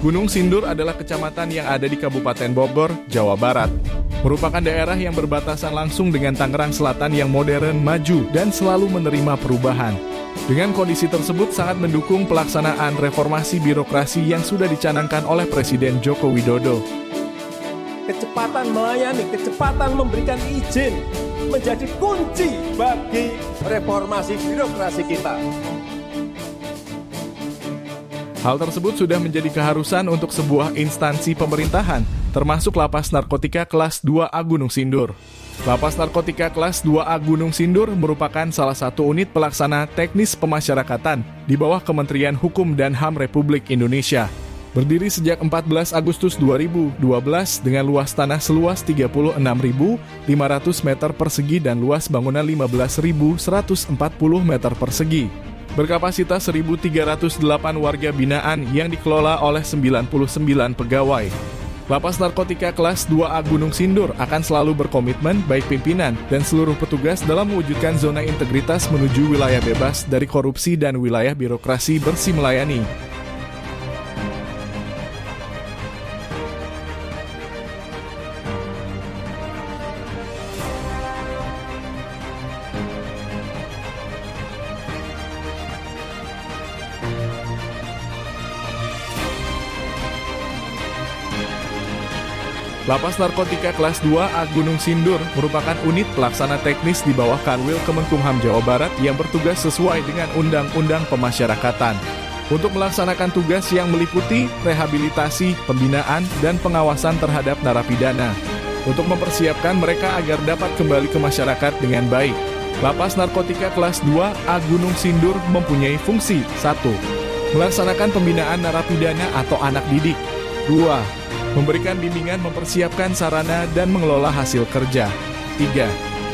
Gunung Sindur adalah kecamatan yang ada di Kabupaten Bogor, Jawa Barat. Merupakan daerah yang berbatasan langsung dengan Tangerang Selatan yang modern, maju, dan selalu menerima perubahan. Dengan kondisi tersebut sangat mendukung pelaksanaan reformasi birokrasi yang sudah dicanangkan oleh Presiden Joko Widodo. Kecepatan melayani, kecepatan memberikan izin menjadi kunci bagi reformasi birokrasi kita. Hal tersebut sudah menjadi keharusan untuk sebuah instansi pemerintahan, termasuk Lapas Narkotika Kelas 2A Gunung Sindur. Lapas Narkotika Kelas 2A Gunung Sindur merupakan salah satu unit pelaksana teknis pemasyarakatan di bawah Kementerian Hukum dan HAM Republik Indonesia. Berdiri sejak 14 Agustus 2012 dengan luas tanah seluas 36.500 meter persegi dan luas bangunan 15.140 meter persegi. Berkapasitas 1.308 warga binaan yang dikelola oleh 99 pegawai. Lapas Narkotika Kelas 2A Gunung Sindur akan selalu berkomitmen baik pimpinan dan seluruh petugas dalam mewujudkan zona integritas menuju wilayah bebas dari korupsi dan wilayah birokrasi bersih melayani. Lapas Narkotika Kelas 2A Gunung Sindur merupakan unit pelaksana teknis di bawah Kanwil Kemenkumham Jawa Barat yang bertugas sesuai dengan Undang-Undang Pemasyarakatan untuk melaksanakan tugas yang meliputi rehabilitasi, pembinaan, dan pengawasan terhadap narapidana untuk mempersiapkan mereka agar dapat kembali ke masyarakat dengan baik. Lapas Narkotika Kelas 2A Gunung Sindur mempunyai fungsi 1. Melaksanakan pembinaan narapidana atau anak didik. 2. Memberikan bimbingan mempersiapkan sarana dan mengelola hasil kerja. 3.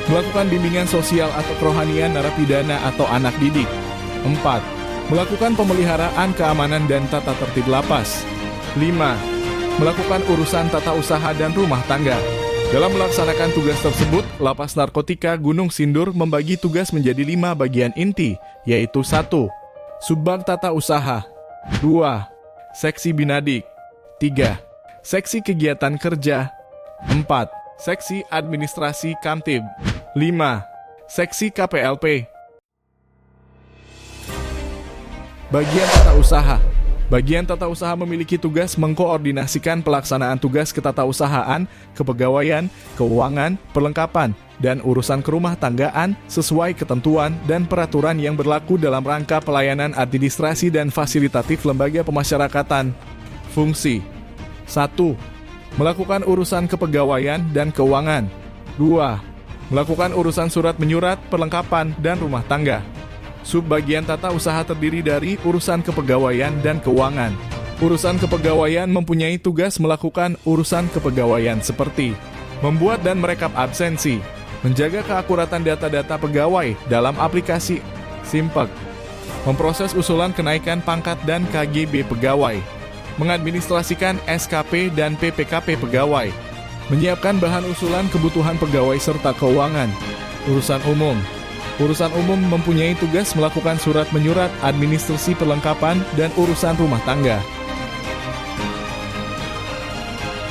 Melakukan bimbingan sosial atau kerohanian narapidana atau anak didik. 4. Melakukan pemeliharaan keamanan dan tata tertib lapas. 5. Melakukan urusan tata usaha dan rumah tangga. Dalam melaksanakan tugas tersebut, Lapas Narkotika Gunung Sindur membagi tugas menjadi 5 bagian inti, yaitu 1. Subbag Tata Usaha. 2. Seksi Binadik. 3. Seksi Kegiatan Kerja. 4. Seksi Administrasi Kamtib. 5. Seksi KPLP. Bagian Tata Usaha. Bagian Tata Usaha memiliki tugas mengkoordinasikan pelaksanaan tugas ketatausahaan, kepegawaian, keuangan, perlengkapan, dan urusan kerumah tanggaan sesuai ketentuan dan peraturan yang berlaku dalam rangka pelayanan administrasi dan fasilitatif lembaga pemasyarakatan. Fungsi 1. Melakukan urusan kepegawaian dan keuangan. 2. Melakukan urusan surat menyurat, perlengkapan, dan rumah tangga. Subbagian tata usaha terdiri dari urusan kepegawaian dan keuangan. Urusan kepegawaian mempunyai tugas melakukan urusan kepegawaian seperti membuat dan merekap absensi, menjaga keakuratan data-data pegawai dalam aplikasi Simpek, memproses usulan kenaikan pangkat dan KGB pegawai, mengadministrasikan SKP dan PPKP pegawai, menyiapkan bahan usulan kebutuhan pegawai serta keuangan. Urusan umum. Urusan umum mempunyai tugas melakukan surat menyurat, administrasi perlengkapan, dan urusan rumah tangga.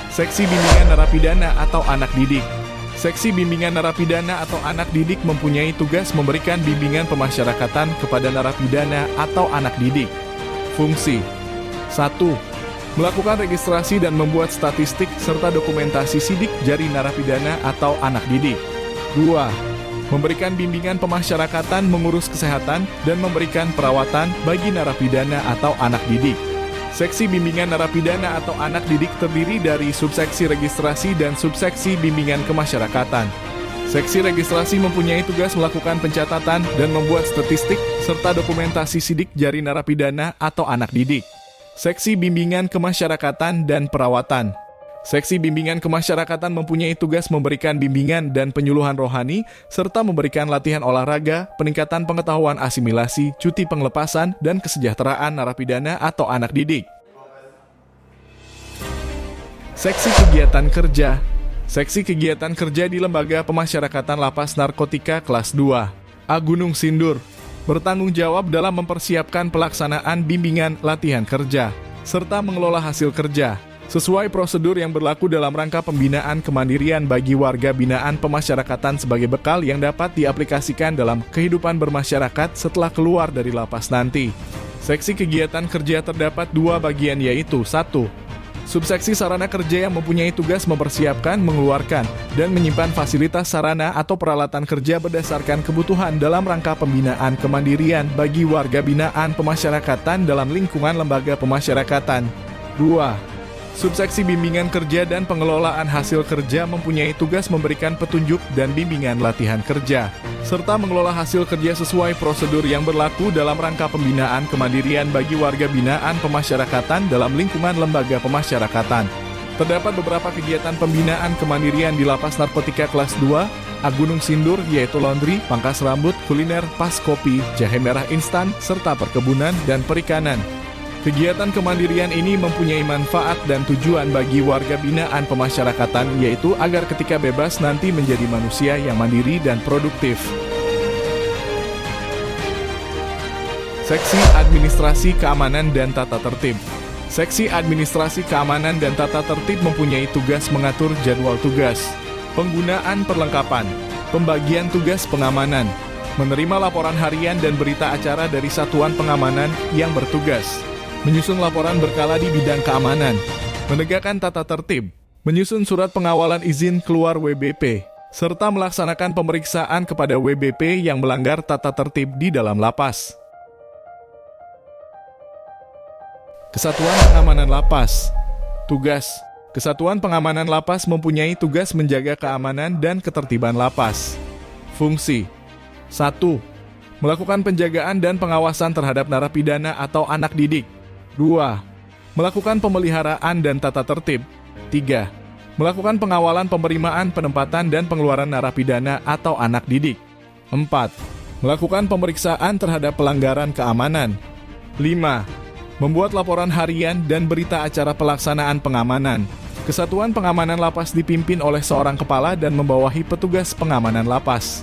Seksi Bimbingan Narapidana atau Anak Didik. Seksi Bimbingan Narapidana atau Anak Didik mempunyai tugas memberikan bimbingan pemasyarakatan kepada narapidana atau anak didik. Fungsi 1. Melakukan registrasi dan membuat statistik serta dokumentasi sidik jari narapidana atau anak didik. 2. Memberikan bimbingan pemasyarakatan mengurus kesehatan dan memberikan perawatan bagi narapidana atau anak didik. Seksi Bimbingan Narapidana atau Anak Didik terdiri dari subseksi registrasi dan subseksi bimbingan kemasyarakatan. Seksi registrasi mempunyai tugas melakukan pencatatan dan membuat statistik serta dokumentasi sidik jari narapidana atau anak didik. Seksi Bimbingan Kemasyarakatan dan Perawatan. Seksi Bimbingan Kemasyarakatan mempunyai tugas memberikan bimbingan dan penyuluhan rohani, serta memberikan latihan olahraga, peningkatan pengetahuan asimilasi, cuti penglepasan, dan kesejahteraan narapidana atau anak didik. Seksi Kegiatan Kerja. Seksi Kegiatan Kerja di Lembaga Pemasyarakatan Lapas Narkotika Kelas 2A Gunung Sindur bertanggung jawab dalam mempersiapkan pelaksanaan bimbingan latihan kerja, serta mengelola hasil kerja, sesuai prosedur yang berlaku dalam rangka pembinaan kemandirian bagi warga binaan pemasyarakatan sebagai bekal yang dapat diaplikasikan dalam kehidupan bermasyarakat setelah keluar dari lapas nanti. Seksi kegiatan kerja terdapat 2 bagian, yaitu 1. Subseksi sarana kerja yang mempunyai tugas mempersiapkan, mengeluarkan, dan menyimpan fasilitas sarana atau peralatan kerja berdasarkan kebutuhan dalam rangka pembinaan kemandirian bagi warga binaan pemasyarakatan dalam lingkungan lembaga pemasyarakatan. 2. Subseksi bimbingan kerja dan pengelolaan hasil kerja mempunyai tugas memberikan petunjuk dan bimbingan latihan kerja, serta mengelola hasil kerja sesuai prosedur yang berlaku dalam rangka pembinaan kemandirian bagi warga binaan pemasyarakatan dalam lingkungan lembaga pemasyarakatan. Terdapat beberapa kegiatan pembinaan kemandirian di Lapas Narkotika Kelas 2, Gunung Sindur, yaitu laundry, pangkas rambut, kuliner, pas kopi, jahe merah instan, serta perkebunan dan perikanan. Kegiatan kemandirian ini mempunyai manfaat dan tujuan bagi warga binaan pemasyarakatan, yaitu agar ketika bebas nanti menjadi manusia yang mandiri dan produktif. Seksi Administrasi Keamanan dan Tata Tertib. Seksi Administrasi Keamanan dan Tata Tertib mempunyai tugas mengatur jadwal tugas, penggunaan perlengkapan, pembagian tugas pengamanan, menerima laporan harian dan berita acara dari satuan pengamanan yang bertugas, menyusun laporan berkala di bidang keamanan, menegakkan tata tertib, menyusun surat pengawalan izin keluar WBP, serta melaksanakan pemeriksaan kepada WBP yang melanggar tata tertib di dalam lapas. Kesatuan Pengamanan Lapas. Tugas: Kesatuan Pengamanan Lapas mempunyai tugas menjaga keamanan dan ketertiban lapas. Fungsi: 1. Melakukan penjagaan dan pengawasan terhadap narapidana atau anak didik. 2. Melakukan pemeliharaan dan tata tertib. 3. Melakukan pengawalan penerimaan, penempatan, dan pengeluaran narapidana atau anak didik. 4. Melakukan pemeriksaan terhadap pelanggaran keamanan. 5. Membuat laporan harian dan berita acara pelaksanaan pengamanan. Kesatuan Pengamanan Lapas dipimpin oleh seorang kepala dan membawahi petugas pengamanan lapas,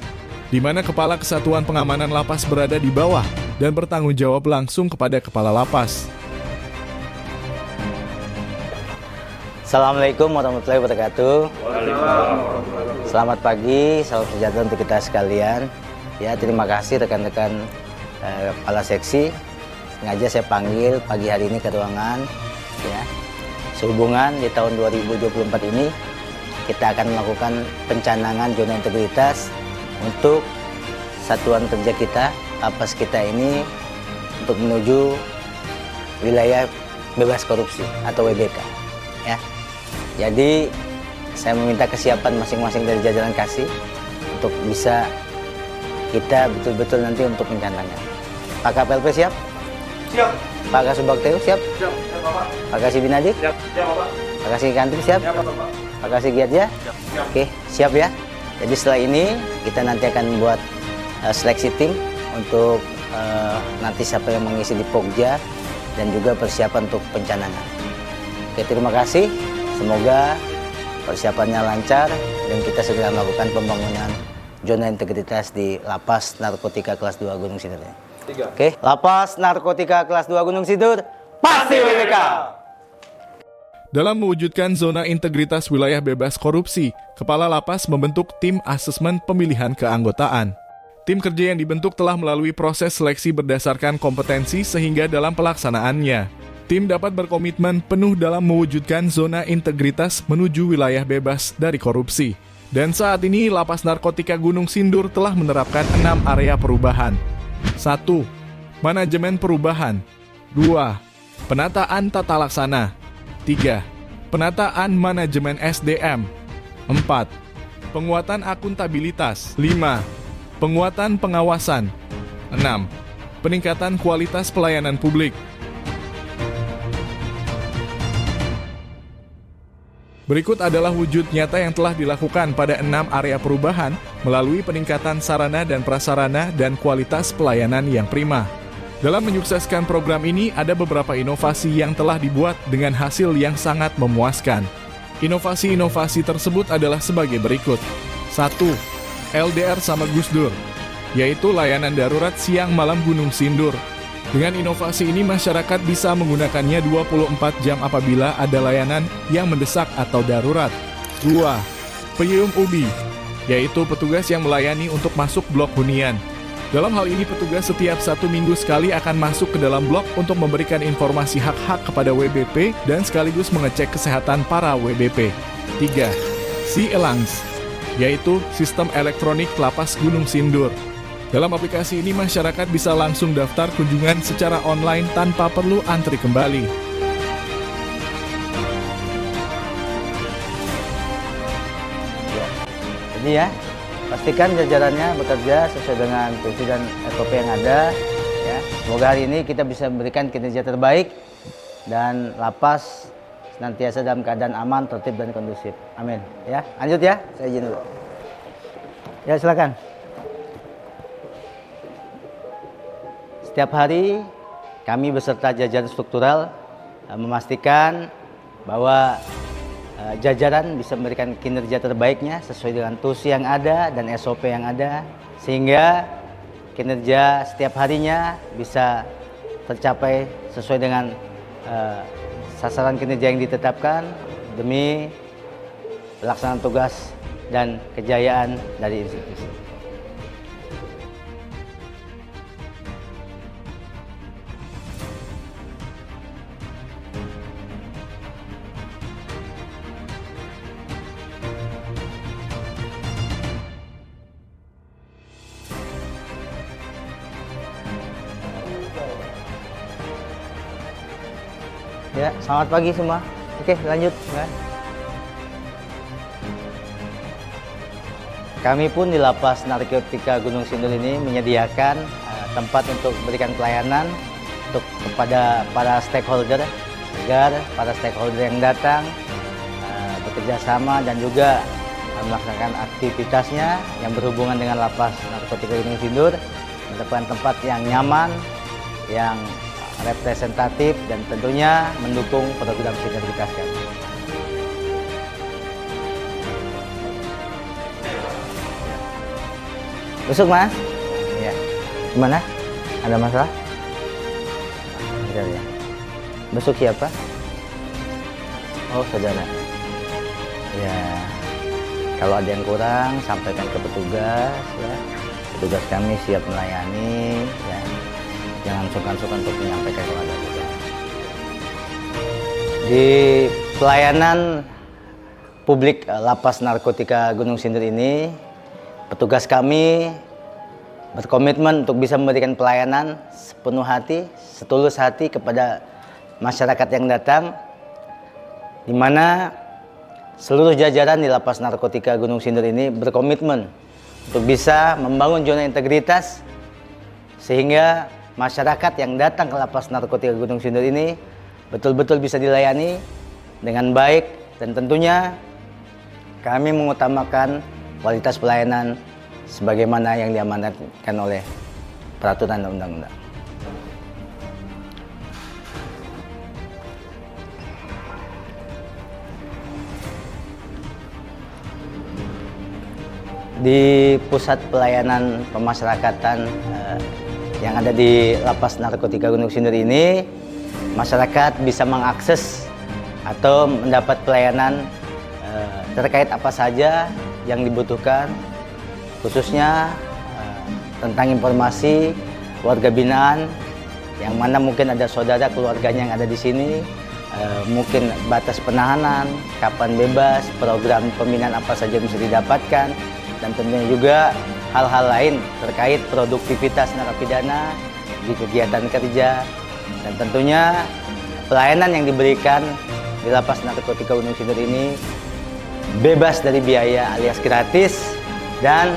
di mana kepala Kesatuan Pengamanan Lapas berada di bawah dan bertanggung jawab langsung kepada kepala lapas. Assalamualaikum warahmatullahi wabarakatuh. Selamat pagi, salam sejahtera untuk kita sekalian. Ya, terima kasih rekan-rekan kepala seksi. Sengaja saya panggil pagi hari ini ke ruangan. Ya, sehubungan di tahun 2024 ini kita akan melakukan pencanangan zona integritas untuk satuan kerja kita, lapas kita ini, untuk menuju wilayah bebas korupsi atau WBK. Ya. Jadi saya meminta kesiapan masing-masing dari jajaran Kasih untuk bisa kita betul-betul nanti untuk pencanangan. Pak KPLP siap? Siap. Pak Kasubagteo siap? Siap, Bapak. Pak Kasih Binadik? Siap, Bapak. Pak Kasih Kantin siap? Siap, Bapak. Pak Kasih Giatja? Siap, siap. Oke, siap ya. Jadi setelah ini kita nanti akan membuat seleksi tim untuk nanti siapa yang mengisi di Pokja dan juga persiapan untuk pencanangan. Oke, terima kasih. Semoga persiapannya lancar dan kita segera melakukan pembangunan zona integritas di Lapas Narkotika Kelas 2 Gunung Sindur. Oke, Lapas Narkotika Kelas 2 Gunung Sindur pasti WBK. Dalam mewujudkan zona integritas wilayah bebas korupsi, Kepala Lapas membentuk tim asesmen pemilihan keanggotaan. Tim kerja yang dibentuk telah melalui proses seleksi berdasarkan kompetensi sehingga dalam pelaksanaannya, tim dapat berkomitmen penuh dalam mewujudkan zona integritas menuju wilayah bebas dari korupsi. Dan saat ini Lapas Narkotika Gunung Sindur telah menerapkan 6 area perubahan. 1. Manajemen perubahan. 2. Penataan tata laksana. 3. Penataan manajemen SDM. 4. Penguatan akuntabilitas. 5. Penguatan pengawasan. 6. Peningkatan kualitas pelayanan publik. Berikut adalah wujud nyata yang telah dilakukan pada 6 area perubahan melalui peningkatan sarana dan prasarana dan kualitas pelayanan yang prima. Dalam menyukseskan program ini, ada beberapa inovasi yang telah dibuat dengan hasil yang sangat memuaskan. Inovasi-inovasi tersebut adalah sebagai berikut. 1. LDR sama Gus Dur, yaitu layanan darurat siang malam Gunung Sindur. Dengan inovasi ini, masyarakat bisa menggunakannya 24 jam apabila ada layanan yang mendesak atau darurat. 2. Peyum Ubi, yaitu petugas yang melayani untuk masuk blok hunian. Dalam hal ini, petugas setiap 1 minggu sekali akan masuk ke dalam blok untuk memberikan informasi hak-hak kepada WBP dan sekaligus mengecek kesehatan para WBP. 3. Si-Elangs, yaitu sistem elektronik Lapas Gunung Sindur. Dalam aplikasi ini, masyarakat bisa langsung daftar kunjungan secara online tanpa perlu antri kembali. Jadi ya, pastikan jajarannya bekerja sesuai dengan fungsi dan SOP yang ada. Ya, semoga hari ini kita bisa memberikan kinerja terbaik dan lapas senantiasa dalam keadaan aman, tertib dan kondusif. Amin. Ya, lanjut ya. Saya izin dulu. Ya, silakan. Setiap hari kami beserta jajaran struktural memastikan bahwa jajaran bisa memberikan kinerja terbaiknya sesuai dengan tusi yang ada dan SOP yang ada, sehingga kinerja setiap harinya bisa tercapai sesuai dengan sasaran kinerja yang ditetapkan demi pelaksanaan tugas dan kejayaan dari institusi. Ya, selamat pagi semua. Oke, lanjut. Ya. Kami pun di Lapas Narkotika Gunung Sindur ini menyediakan tempat untuk memberikan pelayanan kepada para stakeholder, agar para stakeholder yang datang bekerja sama dan juga melaksanakan aktivitasnya yang berhubungan dengan Lapas Narkotika Gunung Sindur, mendapatkan tempat yang nyaman, yang representatif dan tentunya mendukung program sinergitas kami. Besok Mas? Ya. Gimana? Ada masalah? Ada ya. Besok siapa? Oh, saudara. Ya. Kalau ada yang kurang sampaikan ke petugas ya. Petugas kami siap melayani ya. Jangan sungkan-sungkan untuk menyampaikan kalau ada juga. Di pelayanan publik Lapas Narkotika Gunung Sindur ini, petugas kami berkomitmen untuk bisa memberikan pelayanan sepenuh hati, setulus hati kepada masyarakat yang datang, di mana seluruh jajaran di Lapas Narkotika Gunung Sindur ini berkomitmen untuk bisa membangun zona integritas sehingga masyarakat yang datang ke Lapas Narkotika Gunung Sindur ini betul-betul bisa dilayani dengan baik, dan tentunya kami mengutamakan kualitas pelayanan sebagaimana yang diamanatkan oleh peraturan dan undang-undang. Di pusat pelayanan pemasyarakatan yang ada di Lapas Narkotika Gunung Sindur ini, masyarakat bisa mengakses atau mendapat pelayanan terkait apa saja yang dibutuhkan, khususnya tentang informasi keluarga binaan, yang mana mungkin ada saudara keluarganya yang ada di sini, mungkin batas penahanan, kapan bebas, program pembinaan apa saja bisa didapatkan, dan tentunya juga hal-hal lain terkait produktivitas narapidana di kegiatan kerja, dan tentunya pelayanan yang diberikan di Lapas Narkotika Gunung Sindur ini bebas dari biaya alias gratis, dan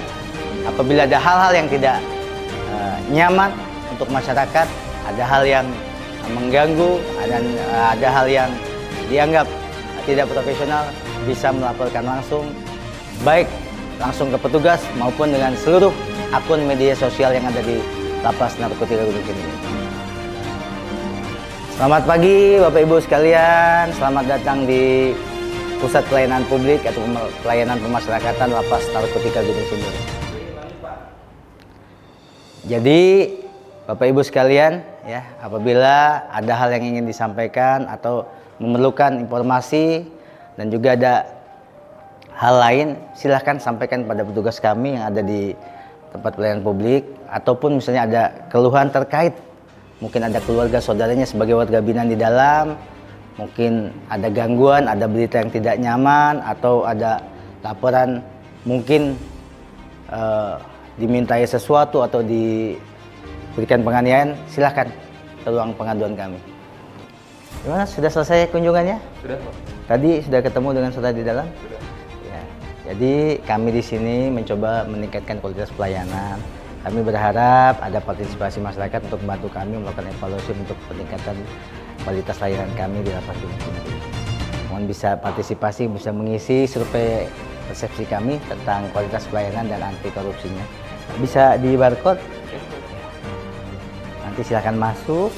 apabila ada hal-hal yang tidak nyaman untuk masyarakat, ada hal yang mengganggu, dan ada hal yang dianggap tidak profesional, bisa melaporkan langsung, baik langsung ke petugas maupun dengan seluruh akun media sosial yang ada di Lapas Narkotika Gunung Sindur. Selamat pagi Bapak Ibu sekalian, selamat datang di Pusat Pelayanan Publik atau Pelayanan Pemasyarakatan Lapas Narkotika Gunung Sindur. Jadi Bapak Ibu sekalian, ya, apabila ada hal yang ingin disampaikan atau memerlukan informasi dan juga ada hal lain, silahkan sampaikan pada petugas kami yang ada di tempat pelayanan publik, ataupun misalnya ada keluhan terkait mungkin ada keluarga saudaranya sebagai warga binaan di dalam, mungkin ada gangguan, ada berita yang tidak nyaman, atau ada laporan mungkin dimintai sesuatu atau diberikan penganiayaan, silahkan ke ruang pengaduan kami. Gimana? Sudah selesai kunjungannya? Sudah, Pak. Tadi sudah ketemu dengan saudara di dalam? Sudah. Ya. Jadi kami di sini mencoba meningkatkan kualitas pelayanan. Kami berharap ada partisipasi masyarakat untuk membantu kami melakukan evaluasi untuk peningkatan kualitas layanan kami di Lapas Gunung Sindur. Mohon bisa partisipasi, bisa mengisi survei persepsi kami tentang kualitas pelayanan dan anti korupsinya. Bisa di barcode. Nanti silakan masuk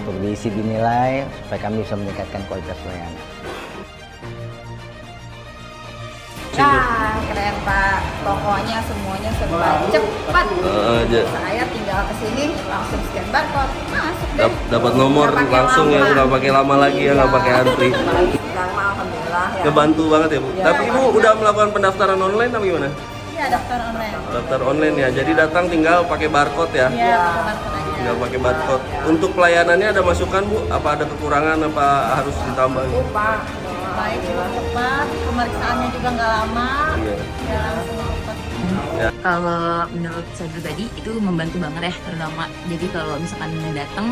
untuk diisi, dinilai supaya kami bisa meningkatkan kualitas pelayanan. Nah, keren Pak. Pokoknya semuanya serba cepat. Saya tinggal kesini langsung scan barcode, masuk deh. Dapat nomor Nggak pakai langsung ya, lama. nggak pakai lama lagi ya, nggak pakai antri. Sekarang mah alhamdulillah ya. Kebantu banget ya Bu. Ya, Tapi Ibu udah melakukan pendaftaran online atau gimana? Iya, daftar online. Daftar online ya. Jadi datang tinggal pakai barcode ya. Iya, pakai barcode aja. Tinggal pakai barcode. Untuk pelayanannya ada masukan Bu? Apa ada kekurangan? Apa harus ditambah? Pak, baik, cukup cepat. Pemeriksaannya juga nggak lama. Iya. Ya, langsung cepat. Kalau menurut saya pribadi itu membantu banget ya, terutama jadi kalau misalkan datang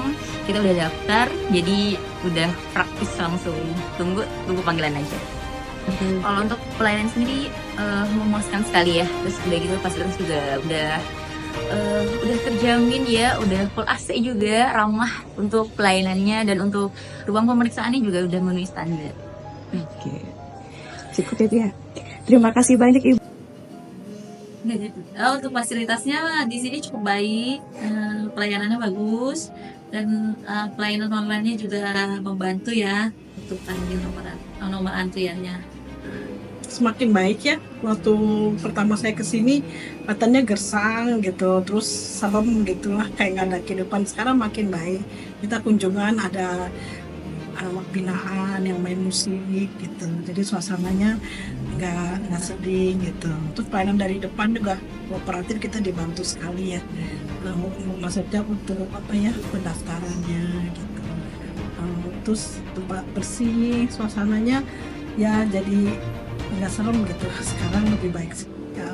kita udah daftar, jadi udah praktis langsung tunggu panggilan aja. Kalau untuk pelayanan sendiri memuaskan sekali ya, terus udah gitu fasilitas juga udah terjamin ya, udah full AC juga, ramah untuk pelayanannya, dan untuk ruang pemeriksaannya juga udah memenuhi standar. Oke, cukup ya. Terima kasih banyak Ibu. Untuk fasilitasnya di sini cukup baik, pelayanannya bagus, dan pelayanan online-nya juga membantu ya untuk panggil nomor antriannya. Semakin baik ya. Waktu pertama saya kesini katanya gersang gitu, terus serem gitu lah, kayak nggak ada kehidupan. Sekarang makin baik. Kita kunjungan ada anak binaan yang main musik gitu, jadi suasananya nggak sedih gitu. Terus pelayanan dari depan juga kooperatif, kita dibantu sekali ya. Maksudnya untuk pendaftarannya gitu. Terus tempat bersih, suasananya ya jadi nggak serem gitu. Sekarang lebih baik sih. Ya,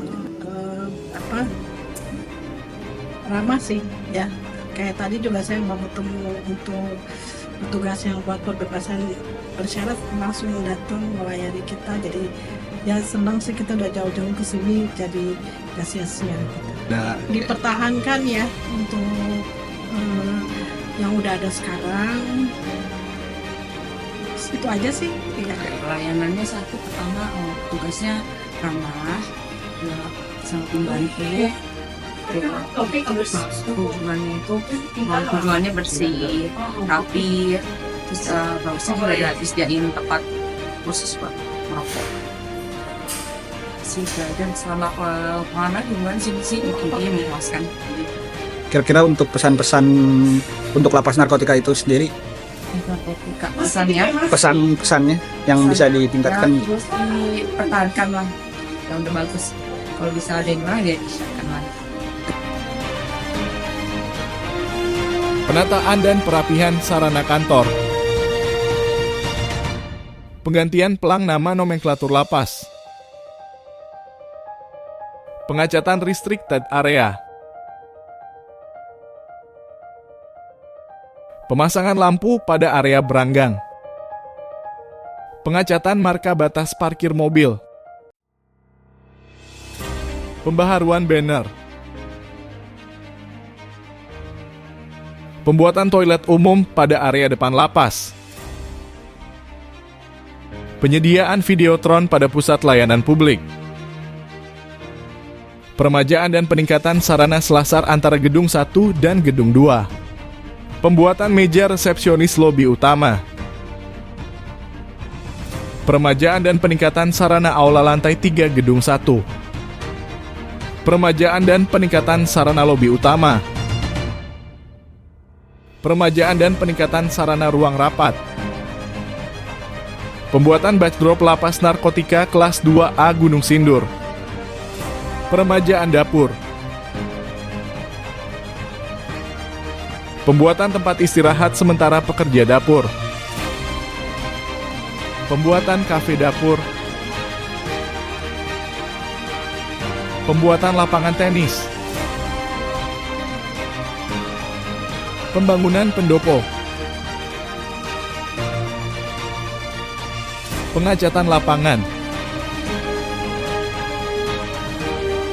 ramah sih ya. Kayak tadi juga saya mau ketemu untuk petugas yang buat pembebasan bersyarat, langsung datang melayani kita. Jadi ya senang sih, kita udah jauh-jauh ke sini, jadi gak sia-sia gitu. Dipertahankan ya untuk yang udah ada sekarang. Itu aja sih. Ya. Pelayanannya satu, pertama tugasnya ramah, ya, sangat membantu. Kunjungannya bersih, rapi, terus bagusnya juga gratis, jadiin tempat khusus buat merokok. Dan selama mana gimana sih ini memuaskan. Kira-kira untuk pesan-pesan untuk lapas narkotika itu sendiri, Pesannya pesan-pesannya yang bisa ditingkatkan. ya, terus dipertahankan lah, yang udah bagus. Kalau bisa ada yang lain ya dipertahankan lah. Penataan dan perapihan sarana kantor. Penggantian pelang nama nomenklatur lapas. Pengacatan restricted area. Pemasangan lampu pada area beranggang. Pengacatan marka batas parkir mobil. Pembaharuan banner. Pembuatan toilet umum pada area depan lapas. Penyediaan videotron pada pusat layanan publik. Peremajaan dan peningkatan sarana selasar antara gedung 1 dan gedung 2. Pembuatan meja resepsionis lobi utama. Peremajaan dan peningkatan sarana aula lantai 3 gedung 1. Peremajaan dan peningkatan sarana lobi utama. Peremajaan dan peningkatan sarana ruang rapat. Pembuatan backdrop lapas narkotika kelas 2A Gunung Sindur. Peremajaan dapur. Pembuatan tempat istirahat sementara pekerja dapur. Pembuatan kafe dapur. Pembuatan lapangan tenis. Pembangunan pendopo. Pengecatan lapangan.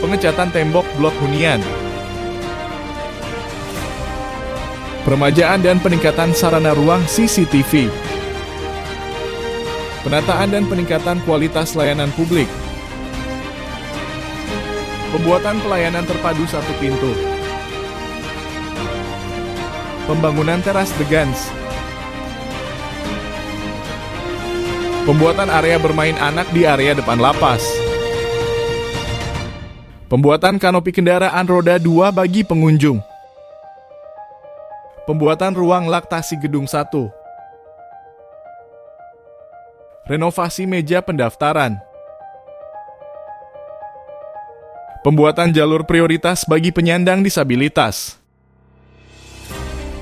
Pengecatan tembok blok hunian. Peremajaan dan peningkatan sarana ruang CCTV. Penataan dan peningkatan kualitas layanan publik. Pembuatan pelayanan terpadu satu pintu. Pembangunan teras The Gans. Pembuatan area bermain anak di area depan lapas. Pembuatan kanopi kendaraan roda 2 bagi pengunjung. Pembuatan ruang laktasi gedung 1. Renovasi meja pendaftaran. Pembuatan jalur prioritas bagi penyandang disabilitas.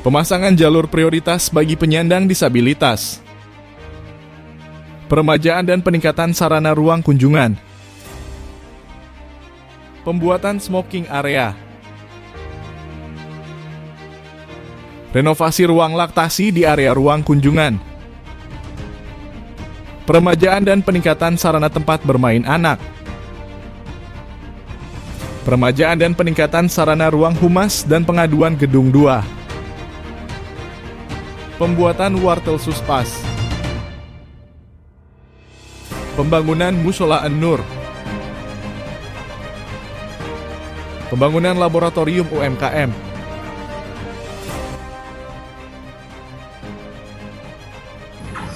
Pemasangan jalur prioritas bagi penyandang disabilitas. Peremajaan dan peningkatan sarana ruang kunjungan. Pembuatan smoking area. Renovasi ruang laktasi di area ruang kunjungan. Peremajaan dan peningkatan sarana tempat bermain anak. Peremajaan dan peningkatan sarana ruang humas dan pengaduan gedung 2. Pembuatan wartel suspas. Pembangunan musola An-Nur. Pembangunan laboratorium UMKM.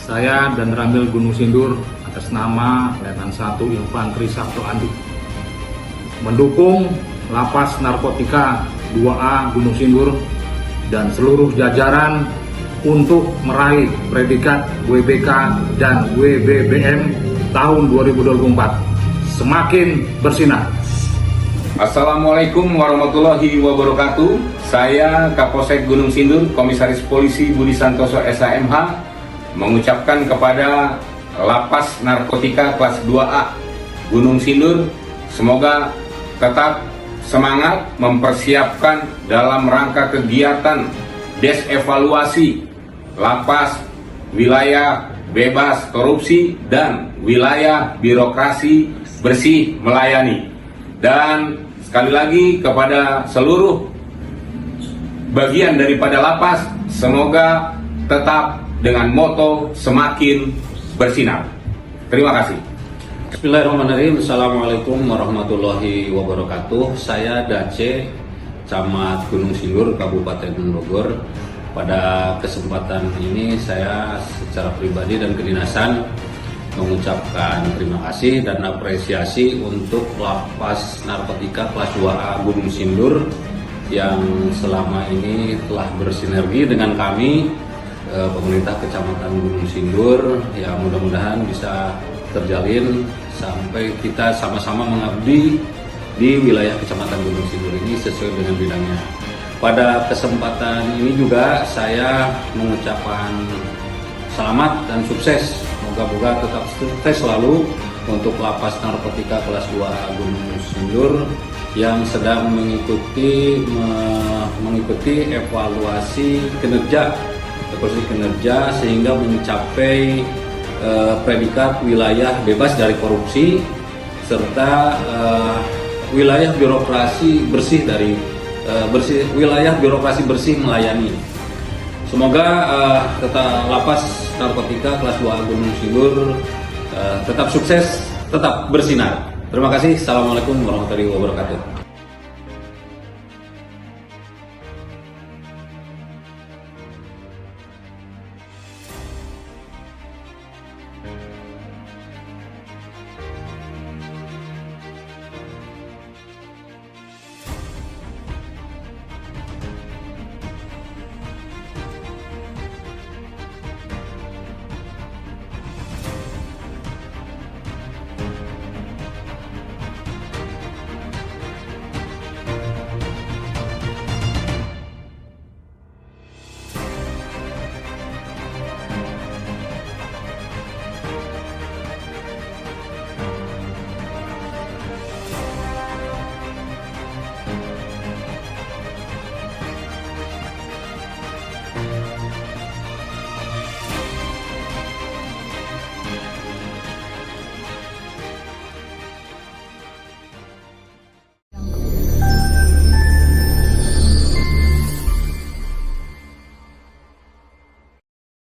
Saya dan Ramil Gunung Sindur atas nama Letnan 1 Infanteri Sabto Andi mendukung Lapas Narkotika 2A Gunung Sindur dan seluruh jajaran untuk meraih predikat WBK dan WBBM tahun 2024 semakin bersinar. Assalamualaikum warahmatullahi wabarakatuh. Saya Kapolsek Gunung Sindur, Komisaris Polisi Budi Santoso SHMH, mengucapkan kepada Lapas Narkotika kelas 2A Gunung Sindur, semoga tetap semangat mempersiapkan dalam rangka kegiatan desevaluasi lapas wilayah bebas korupsi dan wilayah birokrasi bersih melayani. Dan sekali lagi kepada seluruh bagian daripada lapas, semoga tetap dengan moto semakin bersinar. Terima kasih. Bismillahirrahmanirrahim. Assalamualaikum warahmatullahi wabarakatuh. Saya Dace, Camat Gunung Sindur, Kabupaten Bogor. Pada kesempatan ini saya secara pribadi dan kedinasan mengucapkan terima kasih dan apresiasi untuk Lapas Narkotika kelas 2A Gunung Sindur yang selama ini telah bersinergi dengan kami, pemerintah Kecamatan Gunung Sindur, yang mudah-mudahan bisa terjalin sampai kita sama-sama mengabdi di wilayah Kecamatan Gunung Sindur ini sesuai dengan bidangnya. Pada kesempatan ini juga saya mengucapkan selamat dan sukses, moga-moga tetap sukses selalu untuk Lapas Narkotika kelas 2A Gunung Sindur yang sedang mengikuti evaluasi kinerja sehingga mencapai predikat wilayah bebas dari korupsi serta wilayah birokrasi bersih wilayah birokrasi bersih melayani. Semoga tetap Lapas Narkotika kelas 2A Gunung Sindur tetap sukses, tetap bersinar. Terima kasih. Assalamualaikum warahmatullahi wabarakatuh.